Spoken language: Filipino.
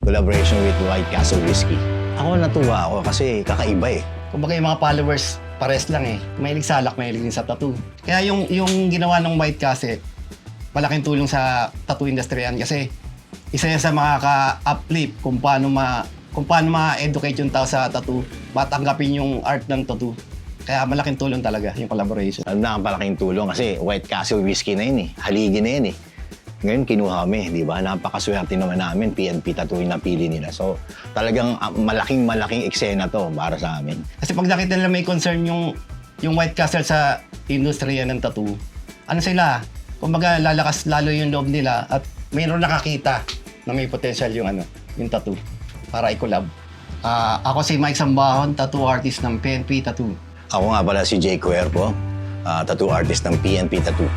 collaboration with White Castle Whiskey. Ako natuwa ako kasi kakaiba eh. Kumbaga yung mga followers, pares lang eh. Mahilig sa alak, mahilig din sa tattoo. Kaya yung ginawa ng White Castle, malaking tulong sa tattoo industry yan kasi isa yan sa makaka-uplift kung paano ma-educate yung tao sa tattoo, matanggapin yung art ng tattoo. Kaya malaking tulong talaga yung collaboration. Napakalaking tulong kasi White Castle Whiskey na yun eh. Haligi na yun eh. Ngayon kinuha kami, di ba? Napakaswerte naman namin, PNP Tattoo yung napili nila. So talagang malaking eksena to para sa amin. Kasi pag nakita nila may concern yung White Castle sa industriya ng tattoo, ano sila? Kumbaga lalakas lalo yung loob nila at mayroon nakakita na may potential yung tattoo para i-collab. Ako si Mike Sambahon, tattoo artist ng PNP Tattoo. Ako nga pala si Jay Cuerpo, tattoo artist ng PNP Tattoo.